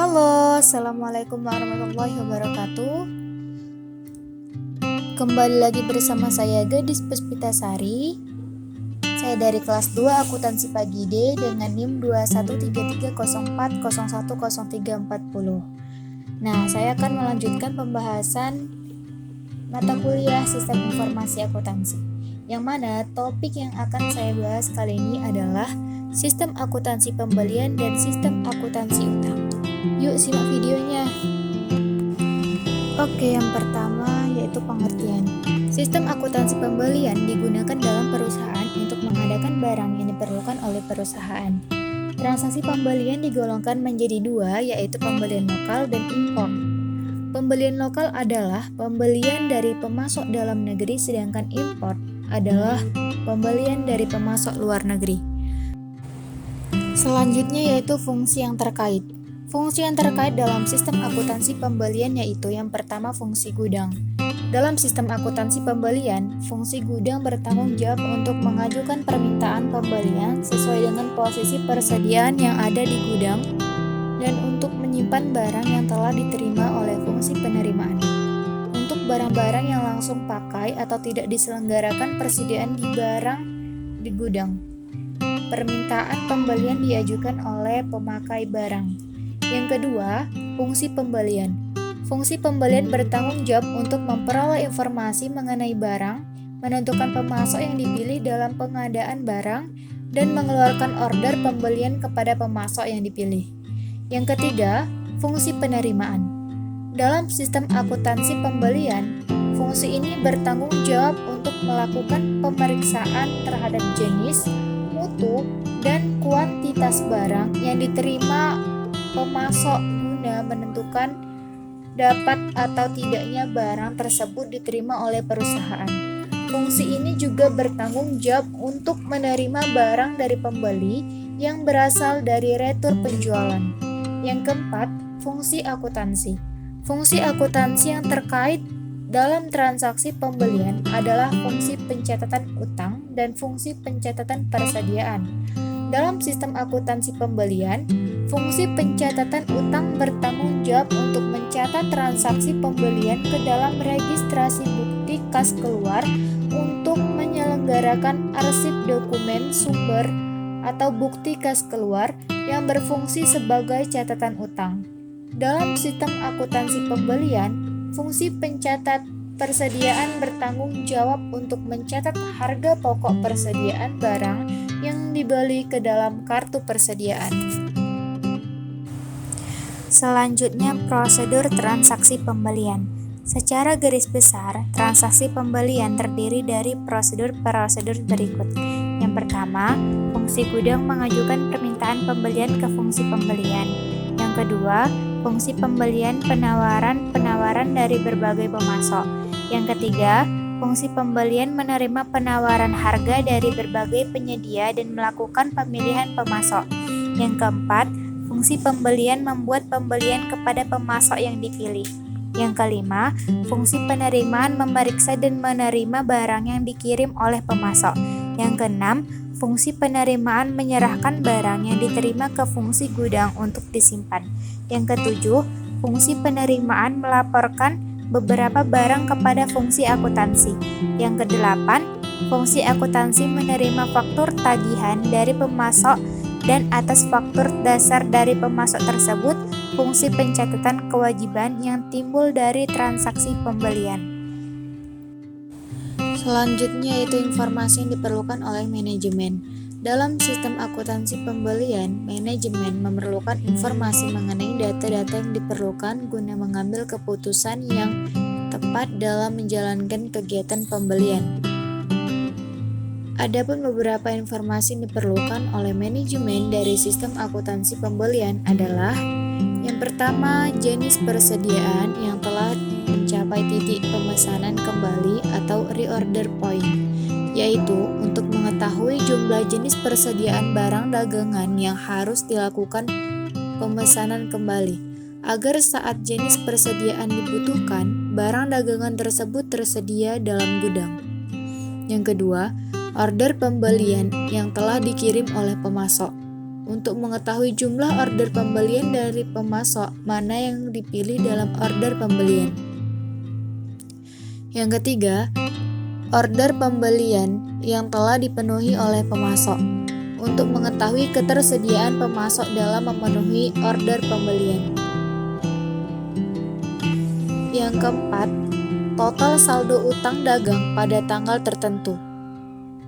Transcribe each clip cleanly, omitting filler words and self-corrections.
Halo, Assalamualaikum warahmatullahi wabarakatuh. Kembali lagi bersama saya Gadis Puspitasari. Saya dari kelas 2 akuntansi pagi D dengan NIM 213304010340. Nah, saya akan melanjutkan pembahasan mata kuliah Sistem Informasi Akuntansi, yang mana topik yang akan saya bahas kali ini adalah Sistem Akuntansi Pembelian dan Sistem Akuntansi Utang. Yuk simak videonya. Oke, yang pertama yaitu pengertian. Sistem akuntansi pembelian digunakan dalam perusahaan untuk mengadakan barang yang diperlukan oleh perusahaan. Transaksi pembelian digolongkan menjadi dua, yaitu pembelian lokal dan impor. Pembelian lokal adalah pembelian dari pemasok dalam negeri, sedangkan impor adalah pembelian dari pemasok luar negeri. Selanjutnya yaitu fungsi yang terkait. Fungsi yang terkait dalam sistem akuntansi pembelian yaitu yang pertama fungsi gudang. Dalam sistem akuntansi pembelian, fungsi gudang bertanggung jawab untuk mengajukan permintaan pembelian sesuai dengan posisi persediaan yang ada di gudang dan untuk menyimpan barang yang telah diterima oleh fungsi penerimaan. Untuk barang-barang yang langsung pakai atau tidak diselenggarakan persediaan di barang di gudang, permintaan pembelian diajukan oleh pemakai barang. Yang kedua, fungsi pembelian. Fungsi pembelian bertanggung jawab untuk memperoleh informasi mengenai barang, menentukan pemasok yang dipilih dalam pengadaan barang, dan mengeluarkan order pembelian kepada pemasok yang dipilih. Yang ketiga, fungsi penerimaan. Dalam sistem akuntansi pembelian, fungsi ini bertanggung jawab untuk melakukan pemeriksaan terhadap jenis, mutu, dan kuantitas barang yang diterima pemasok guna menentukan dapat atau tidaknya barang tersebut diterima oleh perusahaan. Fungsi ini juga bertanggung jawab untuk menerima barang dari pembeli yang berasal dari retur penjualan. Yang keempat, fungsi akuntansi. Fungsi akuntansi yang terkait dalam transaksi pembelian adalah fungsi pencatatan utang dan fungsi pencatatan persediaan. Dalam sistem akuntansi pembelian, fungsi pencatatan utang bertanggung jawab untuk mencatat transaksi pembelian ke dalam registrasi bukti kas keluar untuk menyelenggarakan arsip dokumen sumber atau bukti kas keluar yang berfungsi sebagai catatan utang. Dalam sistem akuntansi pembelian, fungsi pencatat persediaan bertanggung jawab untuk mencatat harga pokok persediaan barang yang dibeli ke dalam kartu persediaan. Selanjutnya, prosedur transaksi pembelian. Secara garis besar, transaksi pembelian terdiri dari prosedur-prosedur berikut. Yang pertama, fungsi gudang mengajukan permintaan pembelian ke fungsi pembelian. Yang kedua, fungsi pembelian penawaran dari berbagai pemasok. Yang ketiga, fungsi pembelian menerima penawaran harga dari berbagai penyedia dan melakukan pemilihan pemasok. Yang keempat, fungsi pembelian membuat pembelian kepada pemasok yang dipilih. Yang kelima, fungsi penerimaan memeriksa dan menerima barang yang dikirim oleh pemasok. Yang keenam, fungsi penerimaan menyerahkan barang yang diterima ke fungsi gudang untuk disimpan. Yang ketujuh, fungsi penerimaan melaporkan beberapa barang kepada fungsi akuntansi. Yang kedelapan, fungsi akuntansi menerima faktur tagihan dari pemasok dan atas faktur dasar dari pemasok tersebut, fungsi pencatatan kewajiban yang timbul dari transaksi pembelian. Selanjutnya yaitu informasi yang diperlukan oleh manajemen. Dalam sistem akuntansi pembelian, manajemen memerlukan informasi mengenai data-data yang diperlukan guna mengambil keputusan yang tepat dalam menjalankan kegiatan pembelian. Adapun beberapa informasi yang diperlukan oleh manajemen dari sistem akuntansi pembelian adalah: yang pertama, jenis persediaan yang telah mencapai titik pemesanan kembali atau reorder point, yaitu untuk mengetahui jumlah jenis persediaan barang dagangan yang harus dilakukan pemesanan kembali, agar saat jenis persediaan dibutuhkan, barang dagangan tersebut tersedia dalam gudang. Yang kedua, order pembelian yang telah dikirim oleh pemasok. untuk mengetahui jumlah order pembelian dari pemasok mana yang dipilih dalam order pembelian. Yang ketiga, order pembelian yang telah dipenuhi oleh pemasok untuk mengetahui ketersediaan pemasok dalam memenuhi order pembelian. Yang keempat, total saldo utang dagang pada tanggal tertentu.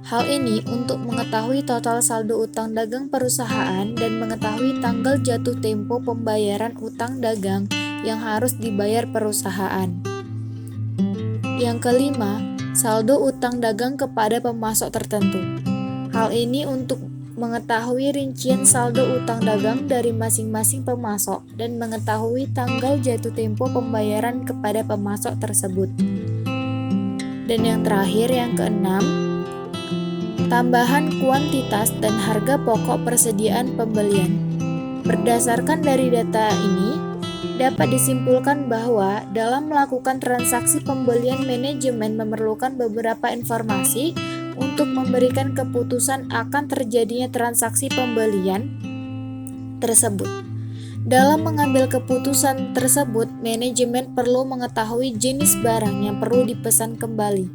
Hal ini untuk mengetahui total saldo utang dagang perusahaan dan mengetahui tanggal jatuh tempo pembayaran utang dagang yang harus dibayar perusahaan. Yang kelima, saldo utang dagang kepada pemasok tertentu. Hal ini untuk mengetahui rincian saldo utang dagang dari masing-masing pemasok dan mengetahui tanggal jatuh tempo pembayaran kepada pemasok tersebut. Dan yang terakhir, yang keenam, tambahan kuantitas dan harga pokok persediaan pembelian. Berdasarkan dari data ini, dapat disimpulkan bahwa dalam melakukan transaksi pembelian, manajemen memerlukan beberapa informasi untuk memberikan keputusan akan terjadinya transaksi pembelian tersebut. Dalam mengambil keputusan tersebut, manajemen perlu mengetahui jenis barang yang perlu dipesan kembali,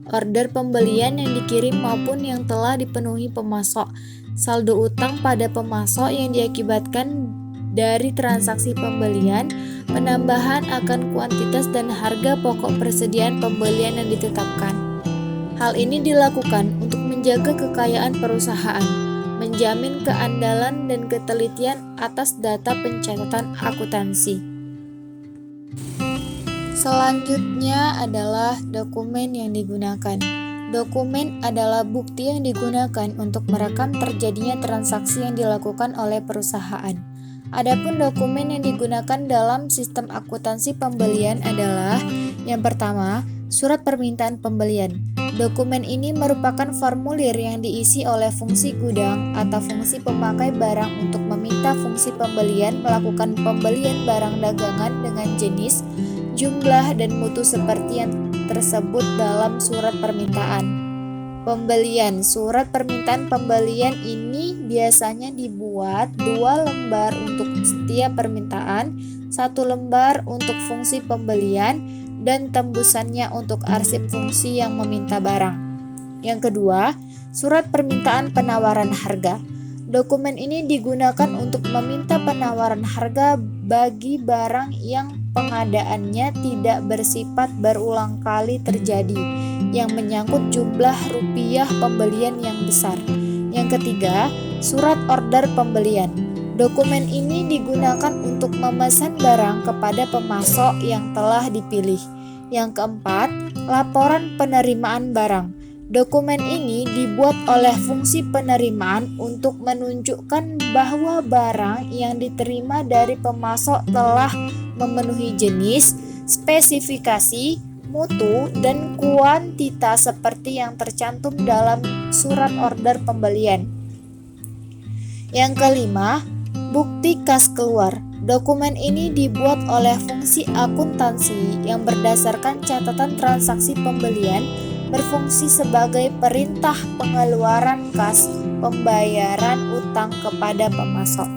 order pembelian yang dikirim maupun yang telah dipenuhi pemasok, saldo utang pada pemasok yang diakibatkan dari transaksi pembelian, penambahan akan kuantitas dan harga pokok persediaan pembelian yang ditetapkan. Hal ini dilakukan untuk menjaga kekayaan perusahaan, menjamin keandalan dan ketelitian atas data pencatatan akuntansi. Selanjutnya adalah dokumen yang digunakan. Dokumen adalah bukti yang digunakan untuk merekam terjadinya transaksi yang dilakukan oleh perusahaan. Adapun dokumen yang digunakan dalam sistem akuntansi pembelian adalah yang pertama, surat permintaan pembelian. Dokumen ini merupakan formulir yang diisi oleh fungsi gudang atau fungsi pemakai barang untuk meminta fungsi pembelian melakukan pembelian barang dagangan dengan jenis, jumlah, dan mutu seperti yang tersebut dalam surat permintaan pembelian. Surat permintaan pembelian ini biasanya dibuat 2 lembar untuk setiap permintaan, 1 lembar untuk fungsi pembelian, dan tembusannya untuk arsip fungsi yang meminta barang. Yang kedua, surat permintaan penawaran harga. Dokumen ini digunakan untuk meminta penawaran harga bagi barang yang pengadaannya tidak bersifat berulang kali terjadi, yang menyangkut jumlah rupiah pembelian yang besar. Yang ketiga, surat order pembelian. Dokumen ini digunakan untuk memesan barang kepada pemasok yang telah dipilih. Yang keempat, laporan penerimaan barang. Dokumen ini dibuat oleh fungsi penerimaan untuk menunjukkan bahwa barang yang diterima dari pemasok telah memenuhi jenis, spesifikasi, mutu, dan kuantitas seperti yang tercantum dalam surat order pembelian. Yang kelima, bukti kas keluar. Dokumen ini dibuat oleh fungsi akuntansi yang berdasarkan catatan transaksi pembelian, berfungsi sebagai perintah pengeluaran kas pembayaran utang kepada pemasok.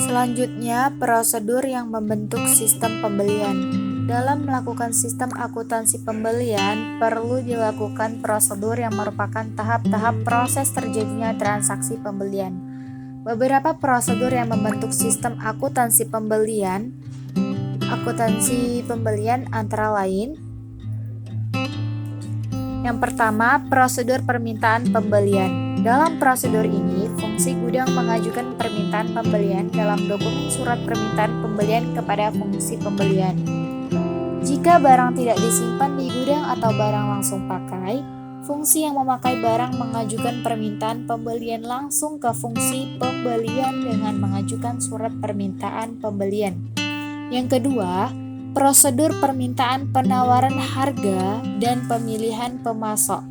Selanjutnya, prosedur yang membentuk sistem pembelian. Dalam melakukan sistem akuntansi pembelian, perlu dilakukan prosedur yang merupakan tahap-tahap proses terjadinya transaksi pembelian. Beberapa prosedur yang membentuk sistem akuntansi pembelian antara lain: yang pertama, prosedur permintaan pembelian. Dalam prosedur ini, fungsi gudang mengajukan permintaan pembelian dalam dokumen surat permintaan pembelian kepada fungsi pembelian. Jika barang tidak disimpan di gudang atau barang langsung pakai, fungsi yang memakai barang mengajukan permintaan pembelian langsung ke fungsi pembelian dengan mengajukan surat permintaan pembelian. Yang kedua, prosedur permintaan penawaran harga dan pemilihan pemasok.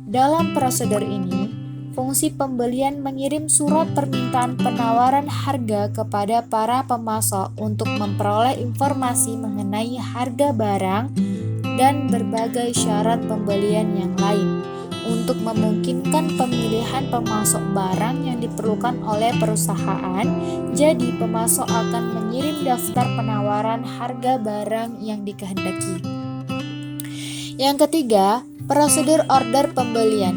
Dalam prosedur ini, fungsi pembelian mengirim surat permintaan penawaran harga kepada para pemasok untuk memperoleh informasi mengenai harga barang dan berbagai syarat pembelian yang lain. untuk memungkinkan pemilihan pemasok barang yang diperlukan oleh perusahaan. Jadi, pemasok akan mengirim daftar penawaran harga barang yang dikehendaki. Yang ketiga, prosedur order pembelian.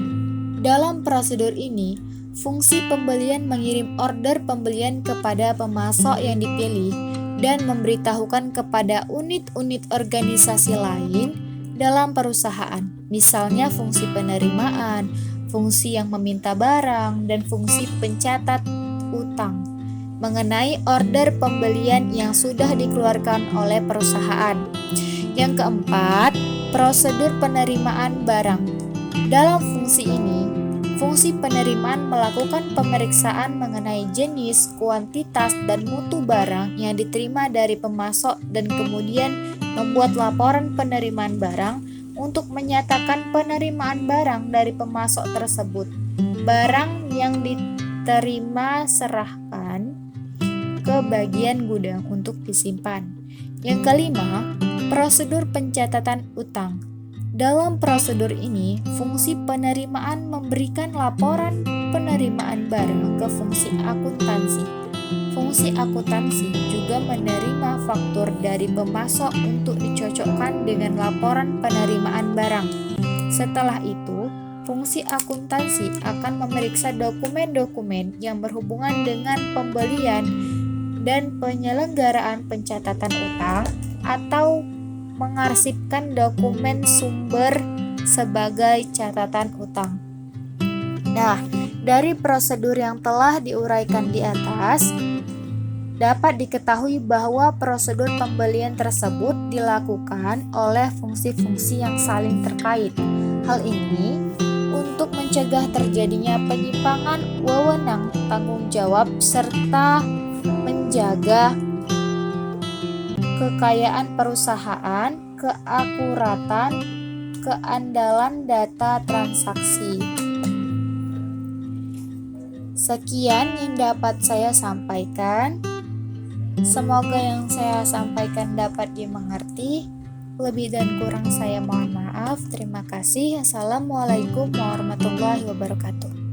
Dalam prosedur ini, fungsi pembelian mengirim order pembelian kepada pemasok yang dipilih dan memberitahukan kepada unit-unit organisasi lain dalam perusahaan, misalnya fungsi penerimaan, fungsi yang meminta barang, dan fungsi pencatat utang, mengenai order pembelian yang sudah dikeluarkan oleh perusahaan. Yang keempat, prosedur penerimaan barang. Dalam fungsi ini, fungsi penerimaan melakukan pemeriksaan mengenai jenis, kuantitas, dan mutu barang yang diterima dari pemasok dan kemudian membuat laporan penerimaan barang untuk menyatakan penerimaan barang dari pemasok tersebut. Barang yang diterima serahkan ke bagian gudang untuk disimpan. Yang kelima, prosedur pencatatan utang. Dalam prosedur ini, fungsi penerimaan memberikan laporan penerimaan barang ke fungsi akuntansi. Fungsi akuntansi juga menerima faktur dari pemasok untuk dicocokkan dengan laporan penerimaan barang. Setelah itu, fungsi akuntansi akan memeriksa dokumen-dokumen yang berhubungan dengan pembelian dan penyelenggaraan pencatatan utang atau mengarsipkan dokumen sumber sebagai catatan utang. Nah, dari prosedur yang telah diuraikan di atas, dapat diketahui bahwa prosedur pembelian tersebut dilakukan oleh fungsi-fungsi yang saling terkait. Hal ini untuk mencegah terjadinya penyimpangan wewenang tanggung jawab serta menjaga kekayaan perusahaan, keakuratan, keandalan data transaksi. Sekian yang dapat saya sampaikan. Semoga yang saya sampaikan dapat dimengerti. Lebih dan kurang saya mohon maaf. Terima kasih. Assalamualaikum warahmatullahi wabarakatuh.